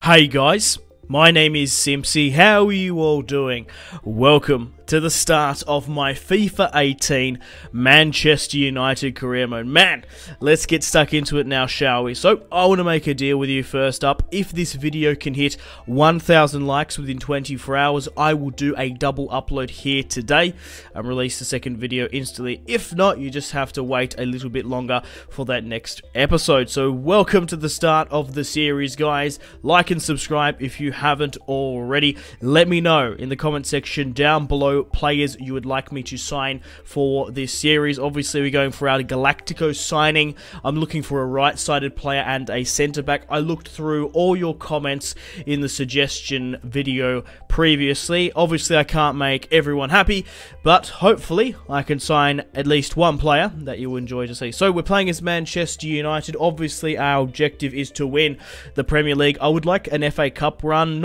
Hey guys, my name is Simpzy. How are you all doing? Welcome to the start of my FIFA 18 Manchester United career mode. Man, let's get stuck into it now, shall we? So, I want to make a deal with you first up. If this video can hit 1,000 likes within 24 hours, I will do a double upload here today and release the second video instantly. If not, you just have to wait a little bit longer for that next episode. So, welcome to the start of the series, guys. Like and subscribe if you haven't already. Let me know in the comment section down below players you would like me to sign for this series. Obviously, we're going for our Galactico signing. I'm looking for a right-sided player and a centre-back. I looked through all your comments in the suggestion video previously. Obviously, I can't make everyone happy, but hopefully I can sign at least one player that you'll enjoy to see. So, we're playing as Manchester United. Obviously, our objective is to win the Premier League. I would like an FA Cup run.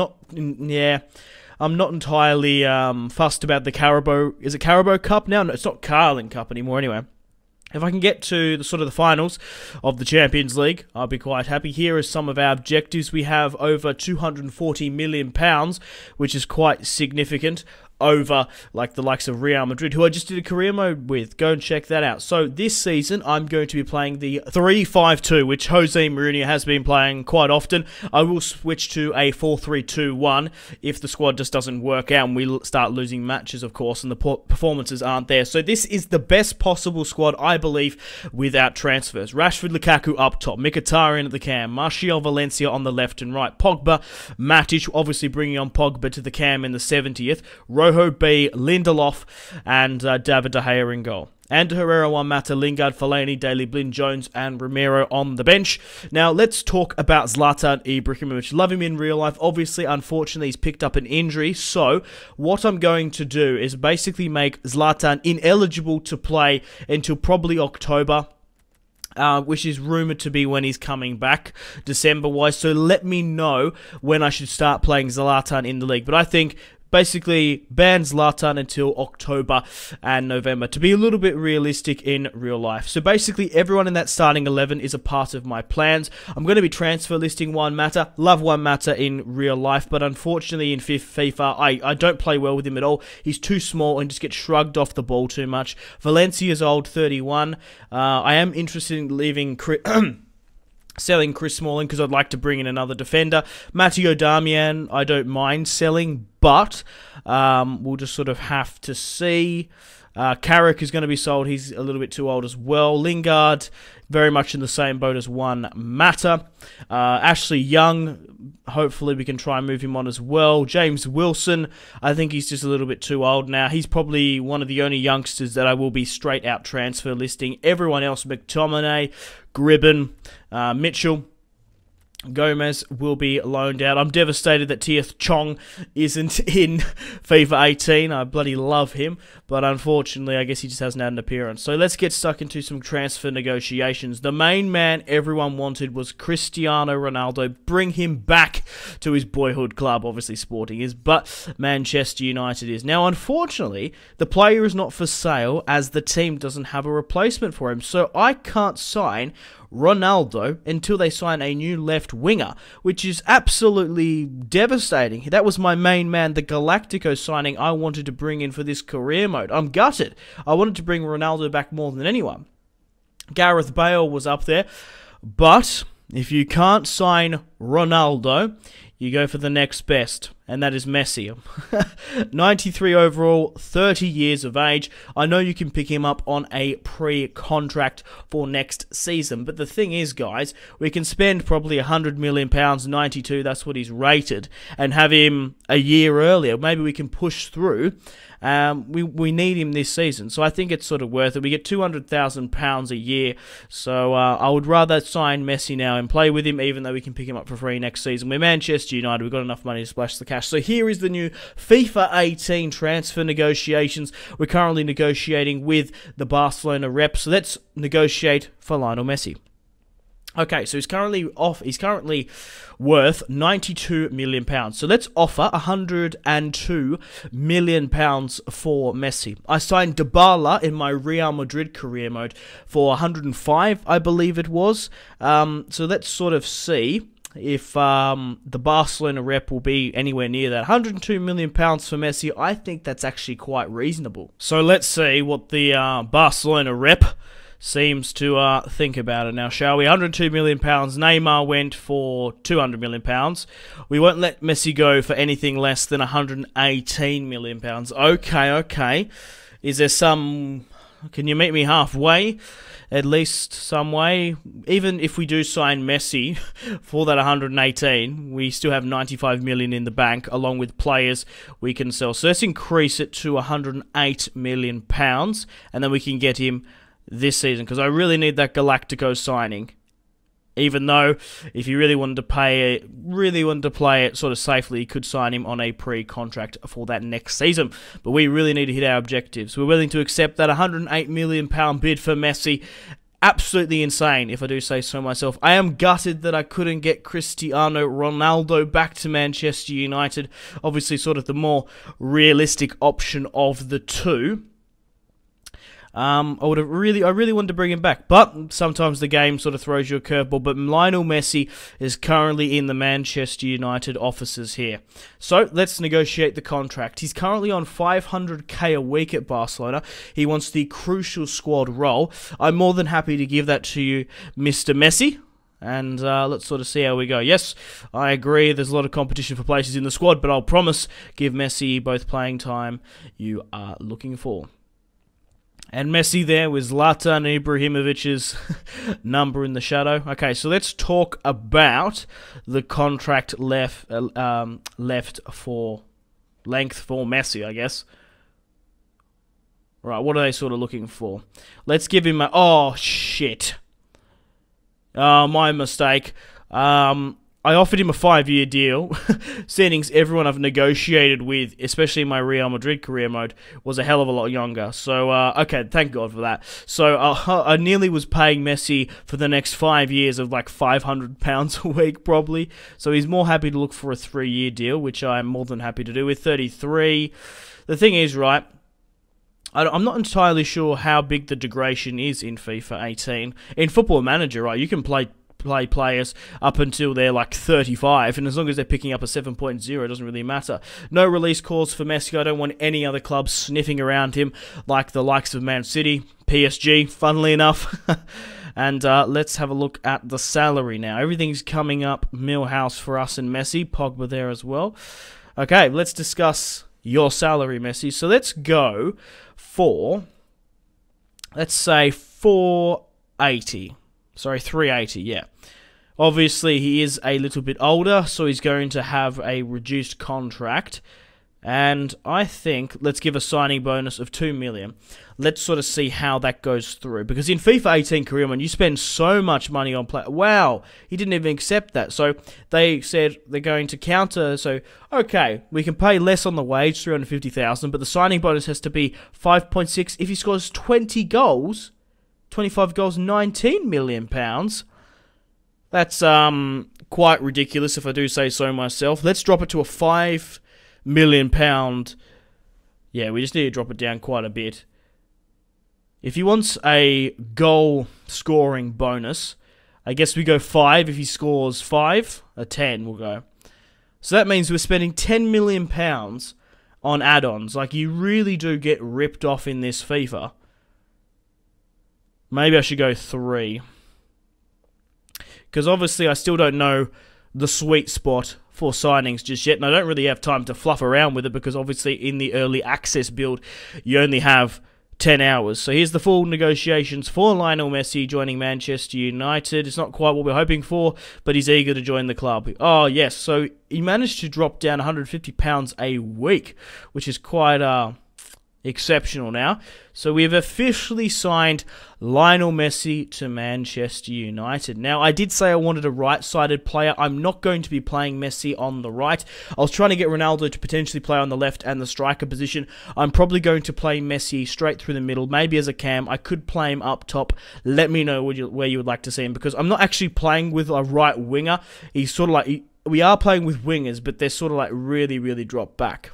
I'm not entirely fussed about the Carabao. Is it Carabao Cup now? No, it's not Carling Cup anymore anyway. If I can get to the finals of the Champions League, I'll be quite happy. Here are some of our objectives. We have over £240 million, which is quite significant over like the likes of Real Madrid, who I just did a career mode with. Go and check that out. So this season, I'm going to be playing the 3-5-2, which Jose Mourinho has been playing quite often. I will switch to a 4-3-2-1 if the squad just doesn't work out and we start losing matches, of course, and the performances aren't there. So this is the best possible squad, I believe, without transfers. Rashford, Lukaku up top, Mkhitaryan at the cam, Martial, Valencia on the left and right, Pogba, Matic, obviously bringing on Pogba to the cam in the 70th, Rojo B, Lindelof, and David De Gea in goal. And Herrera, Juan Mata, Lingard, Fellaini, Daley Blind, Jones, and Romero on the bench. Now, let's talk about Zlatan Ibrahimovic. Love him in real life. Obviously, unfortunately, he's picked up an injury. So, what I'm going to do is basically make Zlatan ineligible to play until probably October. Which is rumoured to be when he's coming back, December-wise. So let me know when I should start playing Zlatan in the league. But I think basically ban Zlatan until October and November to be a little bit realistic in real life. So basically everyone in that starting 11 is a part of my plans. I'm going to be transfer listing Juan Mata. Love Juan Mata in real life, but unfortunately in FIFA I don't play well with him at all. He's too small and just gets shrugged off the ball too much. Valencia's old, 31. I am interested in leaving selling Chris Smalling because I'd like to bring in another defender. Matteo Darmian, I don't mind selling, but we'll just sort of have to see. Carrick is going to be sold. He's a little bit too old as well. Lingard, very much in the same boat as Juan Mata. Ashley Young, hopefully we can try and move him on as well. James Wilson, I think he's just a little bit too old now. He's probably one of the only youngsters that I will be straight out transfer listing. Everyone else, McTominay, Gribben, Mitchell, Gomez will be loaned out. I'm devastated that Tieth Chong isn't in FIFA 18. I bloody love him, but unfortunately, I guess he just hasn't had an appearance. So let's get stuck into some transfer negotiations. The main man everyone wanted was Cristiano Ronaldo. Bring him back to his boyhood club. Obviously, Sporting is, but Manchester United is. Now, unfortunately, the player is not for sale as the team doesn't have a replacement for him. So I can't sign Ronaldo until they sign a new left winger, which is absolutely devastating. That was my main man, the Galactico signing I wanted to bring in for this career mode. I'm gutted. I wanted to bring Ronaldo back more than anyone. Gareth Bale was up there, but if you can't sign Ronaldo, you go for the next best, and that is Messi. 93 overall, 30 years of age. I know you can pick him up on a pre-contract for next season, but the thing is, guys, we can spend probably £100 million, 92, that's what he's rated, and have him a year earlier. Maybe we can push through. We need him this season, so I think it's sort of worth it. We get £200,000 a year, so I would rather sign Messi now and play with him, even though we can pick him up for free next season. We're Manchester United, we've got enough money to splash the cash. So here is the new FIFA 18 transfer negotiations. We're currently negotiating with the Barcelona rep, so let's negotiate for Lionel Messi. Okay, so he's currently worth £92 million. So let's offer £102 million for Messi. I signed Dybala in my Real Madrid career mode for 105, I believe it was. So let's sort of see if the Barcelona rep will be anywhere near that. £102 million for Messi, I think that's actually quite reasonable. So let's see what the Barcelona rep seems to think about it now, shall we? £102 million. Neymar went for £200 million. We won't let Messi go for anything less than £118 million. Okay. Is there some... Can you meet me halfway? At least some way. Even if we do sign Messi for that 118, we still have 95 million in the bank, along with players we can sell. So let's increase it to 108 million pounds, and then we can get him this season, because I really need that Galactico signing. Even though, if you really wanted to play it sort of safely, you could sign him on a pre-contract for that next season. But we really need to hit our objectives. We're willing to accept that £108 million bid for Messi. Absolutely insane, if I do say so myself. I am gutted that I couldn't get Cristiano Ronaldo back to Manchester United. Obviously, sort of the more realistic option of the two. I really wanted to bring him back, but sometimes the game sort of throws you a curveball. But Lionel Messi is currently in the Manchester United offices here. So let's negotiate the contract. He's currently on 500k a week at Barcelona. He wants the crucial squad role. I'm more than happy to give that to you, Mr. Messi. And let's sort of see how we go. Yes, I agree, there's a lot of competition for places in the squad, but I'll promise give Messi both playing time you are looking for. And Messi there with Zlatan Ibrahimovic's number in the shadow. Okay, so let's talk about the contract length for Messi, I guess. Right, what are they sort of looking for? Let's give him a... Oh, shit. My mistake. I offered him a 5-year deal. Settings everyone I've negotiated with, especially in my Real Madrid career mode, was a hell of a lot younger. So, okay, thank God for that. So, I nearly was paying Messi for the next 5 years of like £500 a week, probably. So, he's more happy to look for a 3-year deal, which I'm more than happy to do with 33. The thing is, right, I'm not entirely sure how big the degradation is in FIFA 18. In Football Manager, right, you can play players up until they're like 35, and as long as they're picking up a 7.0, it doesn't really matter. No release clause for Messi. I don't want any other clubs sniffing around him like the likes of Man City, PSG, funnily enough. And let's have a look at the salary now. Everything's coming up Millhouse for us and Messi. Pogba there as well. Okay, let's discuss your salary, Messi. So let's go for, let's say 480. Sorry, 380, yeah. Obviously, he is a little bit older, so he's going to have a reduced contract. And I think, let's give a signing bonus of 2 million. Let's sort of see how that goes through. Because in FIFA 18 career mode, you spend so much money on play. Wow, he didn't even accept that. So they said they're going to counter. So, okay, we can pay less on the wage, 350,000, but the signing bonus has to be 5.6. If he scores 20 goals... 25 goals, £19 million. That's quite ridiculous if I do say so myself. Let's drop it to a £5 million. Yeah, we just need to drop it down quite a bit. If he wants a goal scoring bonus, I guess we go 5. If he scores 5, a 10 we'll go. So that means we're spending £10 million on add-ons. Like, you really do get ripped off in this FIFA. Maybe I should go 3. Because obviously I still don't know the sweet spot for signings just yet. And I don't really have time to fluff around with it. Because obviously in the early access build, you only have 10 hours. So here's the full negotiations for Lionel Messi joining Manchester United. It's not quite what we're hoping for, but he's eager to join the club. Oh, yes. So he managed to drop down £150 a week, which is quite... exceptional now. So we've officially signed Lionel Messi to Manchester United. Now, I did say I wanted a right-sided player. I'm not going to be playing Messi on the right. I was trying to get Ronaldo to potentially play on the left and the striker position. I'm probably going to play Messi straight through the middle, maybe as a cam. I could play him up top. Let me know where you would like to see him, because I'm not actually playing with a right winger. He's sort of like... we are playing with wingers, but they're sort of like really, really dropped back.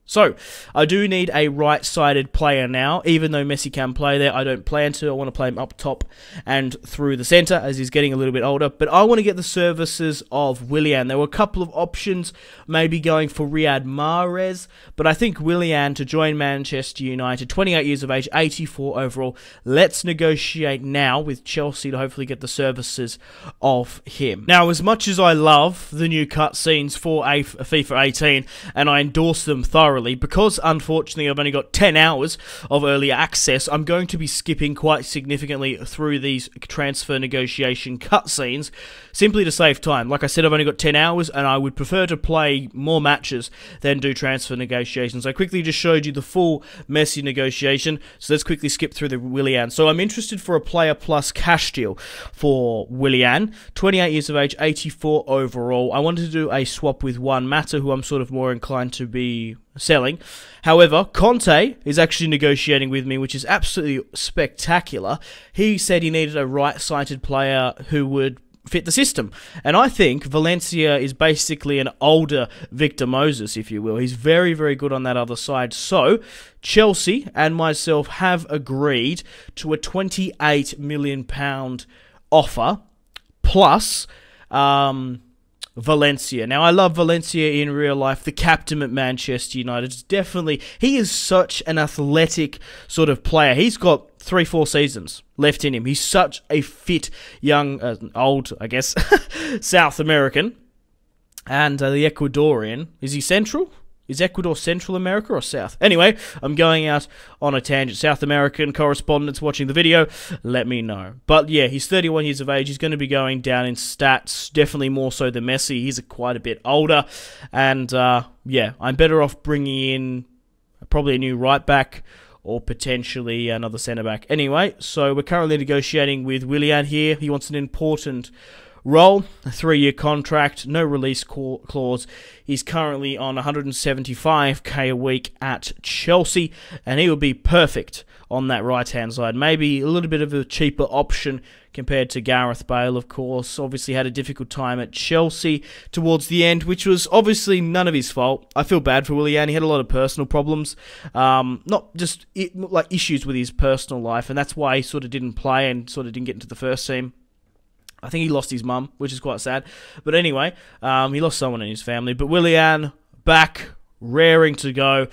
So, I do need a right-sided player now. Even though Messi can play there, I don't plan to. I want to play him up top and through the centre as he's getting a little bit older. But I want to get the services of Willian. There were a couple of options, maybe going for Riyad Mahrez. But I think Willian to join Manchester United, 28 years of age, 84 overall. Let's negotiate now with Chelsea to hopefully get the services of him. Now, as much as I love the new cutscenes for FIFA 18, and I endorse them thoroughly, because unfortunately I've only got 10 hours of early access, I'm going to be skipping quite significantly through these transfer negotiation cutscenes, simply to save time. Like I said, I've only got 10 hours, and I would prefer to play more matches than do transfer negotiations. I quickly just showed you the full Messi negotiation, so let's quickly skip through the Willian. So I'm interested for a player plus cash deal for Willian, 28 years of age, 84 overall. I wanted to do a swap with Juan Mata, who I'm sort of more inclined to be selling. However, Conte is actually negotiating with me, which is absolutely spectacular. He said he needed a right-sided player who would fit the system. And I think Valencia is basically an older Victor Moses, if you will. He's very, very good on that other side. So, Chelsea and myself have agreed to a £28 million offer, plus Valencia. Now, I love Valencia in real life. The captain at Manchester United is definitely, he is such an athletic sort of player. He's got 3-4 seasons left in him. He's such a fit, young, old, I guess, South American. And the Ecuadorian, is he central? Is Ecuador Central America or South? Anyway, I'm going out on a tangent. South American correspondents watching the video, let me know. But yeah, he's 31 years of age. He's going to be going down in stats, definitely more so than Messi. He's quite a bit older. And yeah, I'm better off bringing in probably a new right back or potentially another centre back. Anyway, so we're currently negotiating with Willian here. He wants an important role, a 3-year contract, no release clause. He's currently on 175k a week at Chelsea, and he would be perfect on that right-hand side. Maybe a little bit of a cheaper option compared to Gareth Bale, of course. Obviously had a difficult time at Chelsea towards the end, which was obviously none of his fault. I feel bad for Willian. He had a lot of personal problems, not just like issues with his personal life, and that's why he sort of didn't play and sort of didn't get into the first team. I think he lost his mum, which is quite sad. But anyway, he lost someone in his family. But Willian, back, raring to go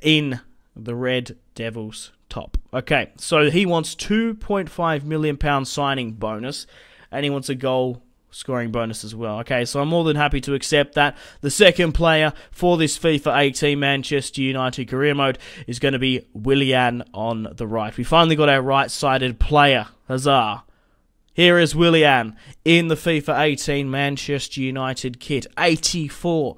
in the Red Devils top. Okay, so he wants £2.5 million signing bonus, and he wants a goal scoring bonus as well. Okay, so I'm more than happy to accept that. The second player for this FIFA 18 Manchester United career mode is going to be Willian on the right. We finally got our right-sided player. Huzzah. Here is Willian in the FIFA 18 Manchester United kit. 84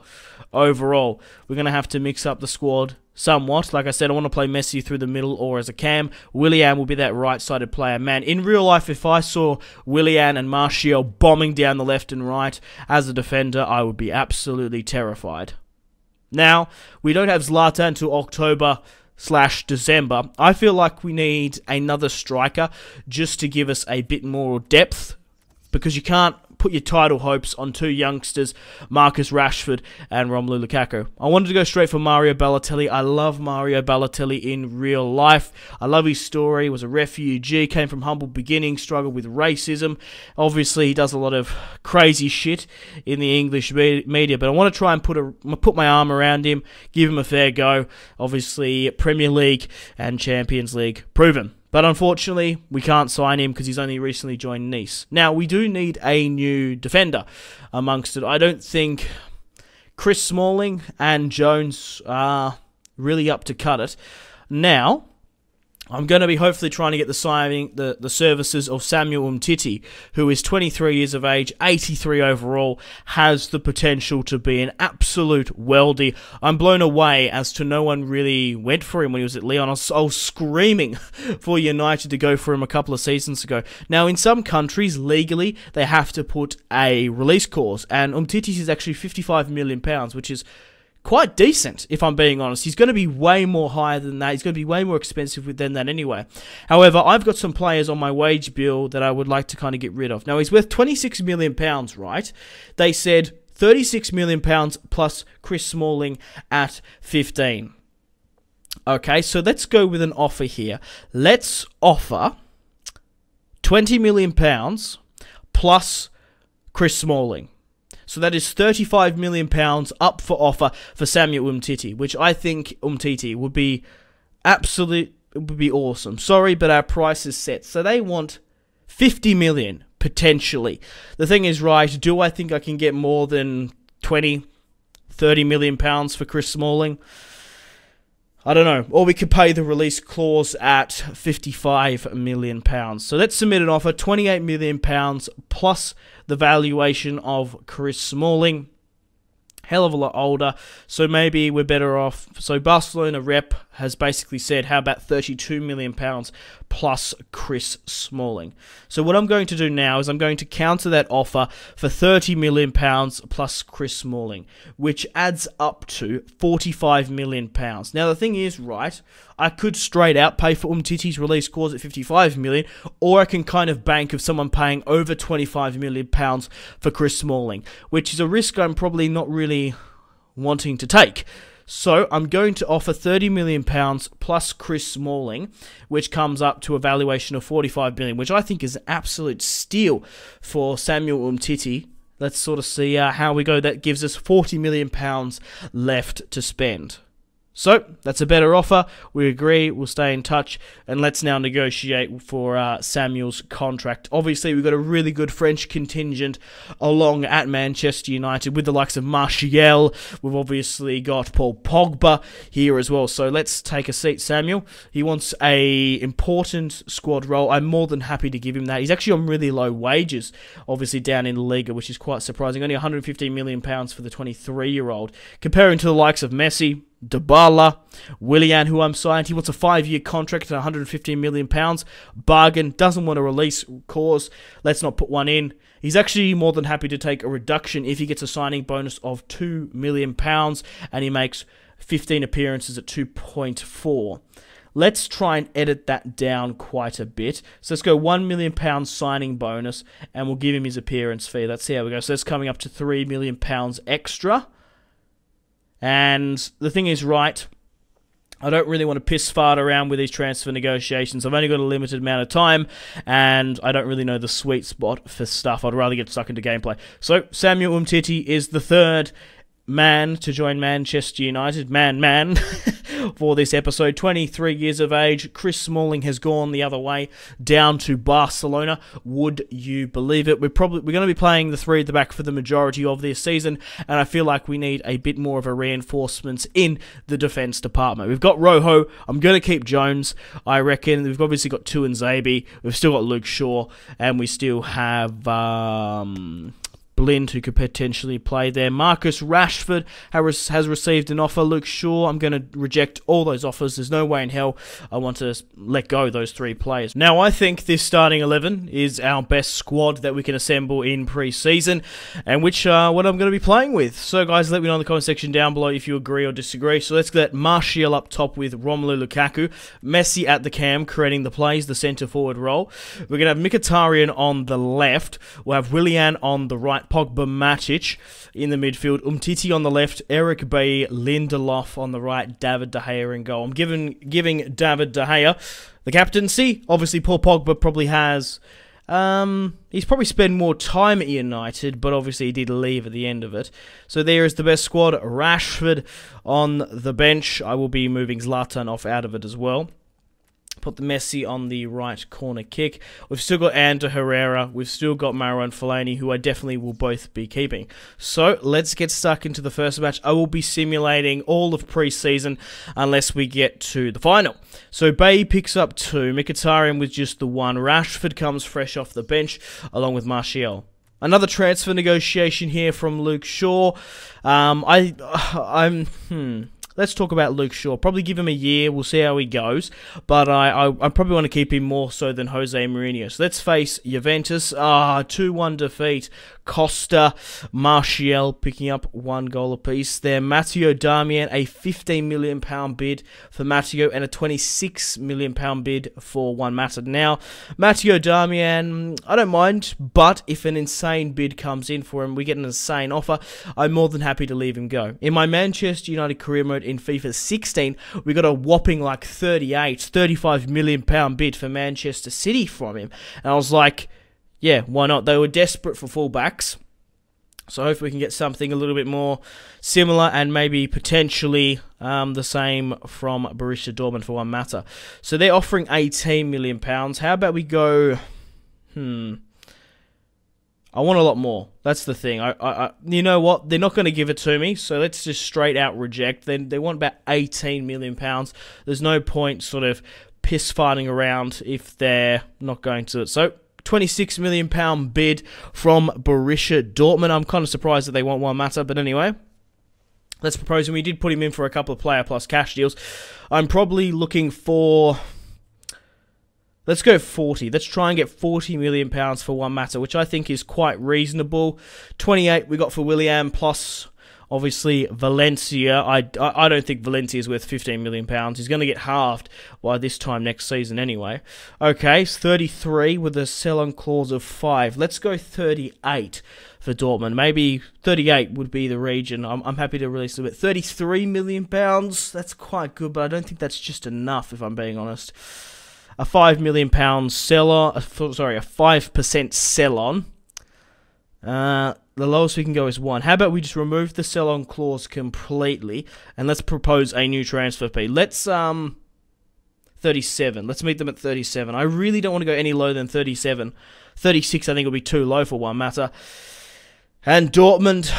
overall. We're going to have to mix up the squad somewhat. Like I said, I want to play Messi through the middle or as a cam. Willian will be that right-sided player. Man, in real life, if I saw Willian and Martial bombing down the left and right as a defender, I would be absolutely terrified. Now, we don't have Zlatan till October/December. I feel like we need another striker just to give us a bit more depth, because you can't put your title hopes on two youngsters, Marcus Rashford and Romelu Lukaku. I wanted to go straight for Mario Balotelli. I love Mario Balotelli in real life. I love his story. He was a refugee, came from humble beginnings, struggled with racism. Obviously, he does a lot of crazy shit in the English media, but I want to try and put my arm around him, give him a fair go. Obviously, Premier League and Champions League proven. But unfortunately, we can't sign him because he's only recently joined Nice. Now, we do need a new defender amongst it. I don't think Chris Smalling and Jones are really up to cut it. Now, I'm going to be hopefully trying to get the services of Samuel Umtiti, who is 23 years of age, 83 overall, has the potential to be an absolute worldie. I'm blown away as to no one really went for him when he was at Lyon. I was screaming for United to go for him a couple of seasons ago. Now, in some countries, legally, they have to put a release clause, and Umtiti is actually £55 million, which is quite decent, if I'm being honest. He's going to be way more higher than that. He's going to be way more expensive than that anyway. However, I've got some players on my wage bill that I would like to kind of get rid of. Now, he's worth £26 million, right? They said £36 million plus Chris Smalling at 15. Okay, so let's go with an offer here. Let's offer £20 million plus Chris Smalling. So that is £35 million up for offer for Samuel Umtiti, which I think Umtiti would be awesome. Sorry, but our price is set. So they want 50 million potentially. The thing is, right, do I think I can get more than 20, 30 million pounds for Chris Smalling? I don't know. Or we could pay the release clause at £55 million. So let's submit an offer, £28 million plus the valuation of Chris Smalling. Hell of a lot older, so maybe we're better off. So Barcelona rep has basically said, how about £32 million plus Chris Smalling? So what I'm going to do now is I'm going to counter that offer for £30 million plus Chris Smalling, which adds up to £45 million. Now the thing is, right, I could straight out pay for Umtiti's release clause at £55 million, or I can kind of bank of someone paying over £25 million for Chris Smalling, which is a risk I'm probably not really wanting to take. So I'm going to offer £30 million plus Chris Smalling, which comes up to a valuation of £45 million, which I think is an absolute steal for Samuel Umtiti. Let's sort of see how we go. That gives us £40 million left to spend. So, that's a better offer. We agree, we'll stay in touch, and let's now negotiate for Samuel's contract. Obviously, we've got a really good French contingent along at Manchester United with the likes of Martial. We've obviously got Paul Pogba here as well. So, let's take a seat, Samuel. He wants a important squad role. I'm more than happy to give him that. He's actually on really low wages, obviously down in the Liga, which is quite surprising. Only £115 million for the 23-year-old. Comparing to the likes of Messi, Dybala, Willian, who I'm signed, he wants a 5-year contract at £115 million. Bargain, doesn't want a release clause. Let's not put one in. He's actually more than happy to take a reduction if he gets a signing bonus of £2 million and he makes 15 appearances at 2.4. Let's try and edit that down quite a bit. So let's go £1 million signing bonus and we'll give him his appearance fee. Let's see how we go. So that's coming up to £3 million extra. And the thing is, right, I don't really want to piss fart around with these transfer negotiations. I've only got a limited amount of time, and I don't really know the sweet spot for stuff. I'd rather get stuck into gameplay. So, Samuel Umtiti is the third man to join Manchester United. Man. For this episode, 23 years of age. Chris Smalling has gone the other way, down to Barcelona. Would you believe it? We're going to be playing the three at the back for the majority of this season, and I feel like we need a bit more of a reinforcement in the defence department. We've got Rojo. I'm going to keep Jones, I reckon. We've obviously got Tu and Zabi. We've still got Luke Shaw, and we still have Blind, who could potentially play there. Marcus Rashford has received an offer. Luke Shaw, I'm going to reject all those offers. There's no way in hell I want to let go of those three players. Now, I think this starting 11 is our best squad that we can assemble in pre-season, and what I'm going to be playing with. So, guys, let me know in the comment section down below if you agree or disagree. So, let's get Martial up top with Romelu Lukaku. Messi at the cam, creating the plays, the centre-forward role. We're going to have Mkhitaryan on the left. We'll have Willian on the right. Pogba, Matic in the midfield, Umtiti on the left, Eric B, Lindelof on the right, David De Gea in goal. I'm giving David De Gea the captaincy. Obviously, Paul Pogba probably has... he's probably spent more time at United, but obviously he did leave at the end of it. So there is the best squad. Rashford on the bench. I will be moving Zlatan off out of it as well. Put the Messi on the right corner kick. We've still got Ander Herrera. We've still got Marouane Fellaini, who I definitely will both be keeping. So, let's get stuck into the first match. I will be simulating all of pre-season unless we get to the final. So, Bay picks up 2. Mkhitaryan with just the 1. Rashford comes fresh off the bench, along with Martial. Another transfer negotiation here from Luke Shaw. Let's talk about Luke Shaw. Probably give him a year. We'll see how he goes. But I probably want to keep him more so than Jose Mourinho. So let's face Juventus. 2-1 defeat. Costa, Martial picking up 1 goal apiece there. Matteo Darmian, a £15 million bid for Matteo and a £26 million bid for Juan Mata. Now, Matteo Darmian, I don't mind, but if an insane bid comes in for him, we get an insane offer, I'm more than happy to leave him go. In my Manchester United career mode in FIFA 16, we got a whopping like £35 million bid for Manchester City from him. And I was like, yeah, why not? They were desperate for fullbacks, so hopefully we can get something a little bit more similar and maybe potentially the same from Borussia Dortmund for Juan Mata. So they're offering £18 million. How about we go... I want a lot more. That's the thing. You know what? They're not going to give it to me, so let's just straight out reject. They want about £18 million. There's no point sort of piss-farting around if they're not going to it. So... £26 million bid from Borussia Dortmund. I'm kind of surprised that they want Juan Mata, but anyway, let's propose him. We did put him in for a couple of player plus cash deals. I'm probably looking for... Let's go 40. Let's try and get £40 million for Juan Mata, which I think is quite reasonable. 28 we got for Willian, plus... obviously, Valencia. I don't think Valencia is worth £15 million. He's going to get halved by this time next season anyway. Okay, it's 33 with a sell-on clause of 5. Let's go 38 for Dortmund. Maybe 38 would be the region. I'm happy to release a bit. £33 million. That's quite good, but I don't think that's just enough, if I'm being honest. A £5 million sell-on. Sorry, a 5% sell-on. The lowest we can go is 1. How about we just remove the sell-on clause completely, and let's propose a new transfer fee. Let's, 37. Let's meet them at 37. I really don't want to go any lower than 37. 36 I think will be too low for Juan Mata. And Dortmund,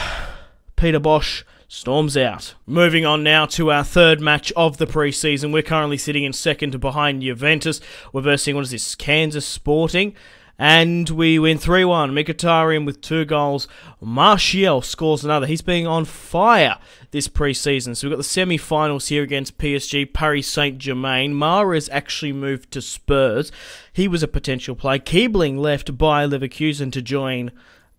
Peter Bosch storms out. Moving on now to our third match of the preseason. We're currently sitting in second behind Juventus. We're versing, what is this, Kansas Sporting. And we win 3-1. Mkhitaryan with 2 goals. Martial scores another. He's been on fire this preseason. So we've got the semi-finals here against PSG, Paris Saint-Germain. Mahrez actually moved to Spurs. He was a potential play. Keebling left by Leverkusen to join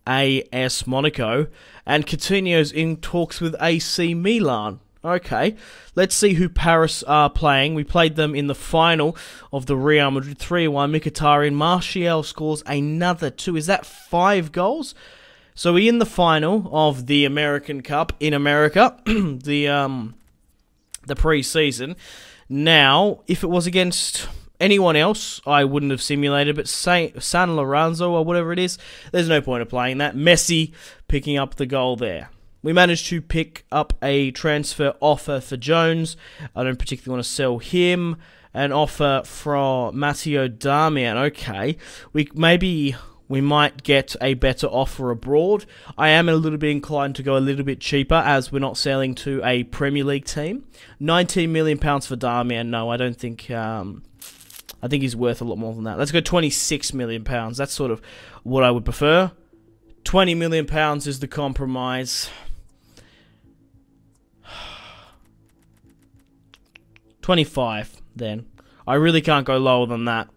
AS Monaco. And Coutinho's in talks with AC Milan. Okay, let's see who Paris are playing. We played them in the final of the Real Madrid 3-1. Mkhitaryan, Martial scores another 2. Is that 5 goals? So we're in the final of the American Cup in America, the pre-season. Now, if it was against anyone else, I wouldn't have simulated, but San Lorenzo or whatever it is, there's no point of playing that. Messi picking up the goal there. We managed to pick up a transfer offer for Jones. I don't particularly want to sell him. An offer from Matteo Darmian. Okay, maybe we might get a better offer abroad. I am a little bit inclined to go a little bit cheaper as we're not selling to a Premier League team. £19 million for Darmian. No, I don't think... I think he's worth a lot more than that. Let's go £26 million. That's sort of what I would prefer. £20 million is the compromise. 25 then. I really can't go lower than that.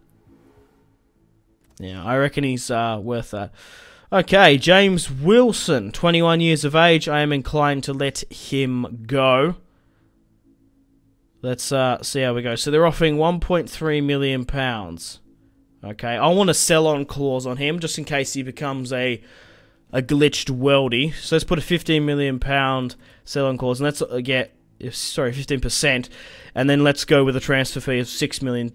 Yeah, I reckon he's worth that. Okay, James Wilson, 21 years of age. I am inclined to let him go. Let's see how we go. So they're offering £1.3 million. Okay, I want a sell-on clause on him just in case he becomes a glitched worldie. So let's put a £15 million sell-on clause, and let's get 15%, and then let's go with a transfer fee of £6 million.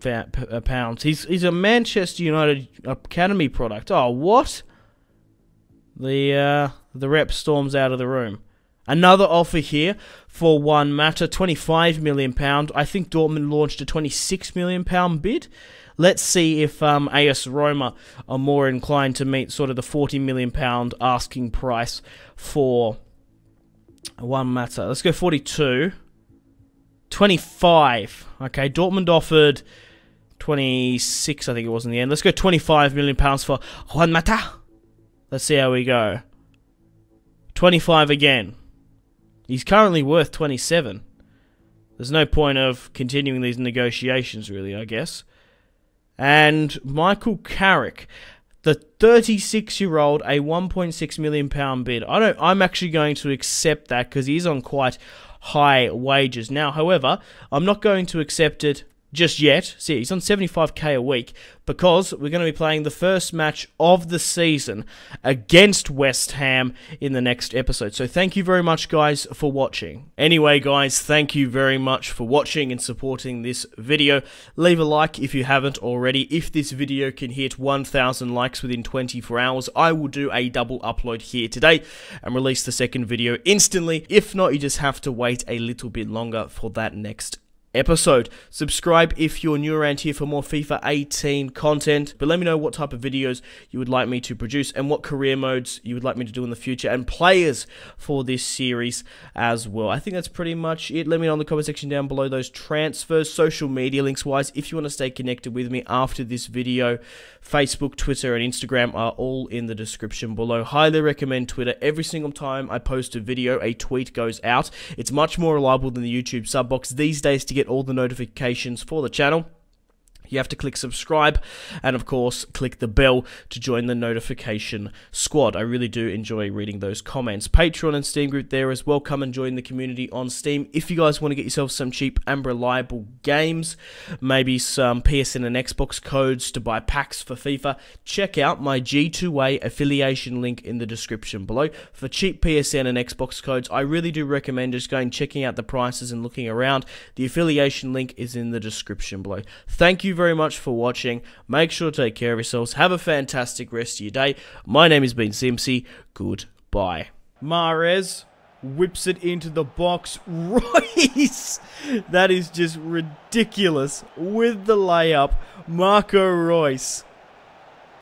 He's a Manchester United Academy product. Oh, what? The rep storms out of the room. Another offer here for Juan Mata, £25 million. I think Dortmund launched a £26 million bid. Let's see if AS Roma are more inclined to meet sort of the £40 million asking price for Juan Mata. Let's go 42. 25. Okay, Dortmund offered 26, I think it was in the end. Let's go £25 million for Juan Mata. Let's see how we go. 25 again. He's currently worth 27. There's no point of continuing these negotiations, really, I guess. And Michael Carrick. The 36-year-old, a £1.6 million bid. I'm actually going to accept that because he's on quite high wages. Now, however, I'm not going to accept it just yet. See, he's on 75k a week because we're going to be playing the first match of the season against West Ham in the next episode. So thank you very much, guys, for watching. Anyway, guys, thank you very much for watching and supporting this video. Leave a like if you haven't already. If this video can hit 1,000 likes within 24 hours, I will do a double upload here today and release the second video instantly. If not, you just have to wait a little bit longer for that next episode. Subscribe if you're new around here for more FIFA 18 content, but let me know what type of videos you would like me to produce and what career modes you would like me to do in the future and players for this series as well. I think that's pretty much it. Let me know in the comment section down below those transfers, social media links wise. If you want to stay connected with me after this video, Facebook, Twitter and Instagram are all in the description below. Highly recommend Twitter. Every single time I post a video, a tweet goes out. It's much more reliable than the YouTube sub box these days to get all the notifications for the channel. You have to click subscribe and, of course, click the bell to join the notification squad. I really do enjoy reading those comments. Patreon and Steam group there as well. Come and join the community on Steam. If you guys want to get yourself some cheap and reliable games, maybe some PSN and Xbox codes to buy packs for FIFA, check out my G2A affiliation link in the description below. For cheap PSN and Xbox codes, I really do recommend just going checking out the prices and looking around. The affiliation link is in the description below. Thank you very much for watching. Make sure to take care of yourselves. Have a fantastic rest of your day. My name has been Simpzy. Goodbye. Mahrez whips it into the box. Royce! That is just ridiculous. With the layup, Marco Royce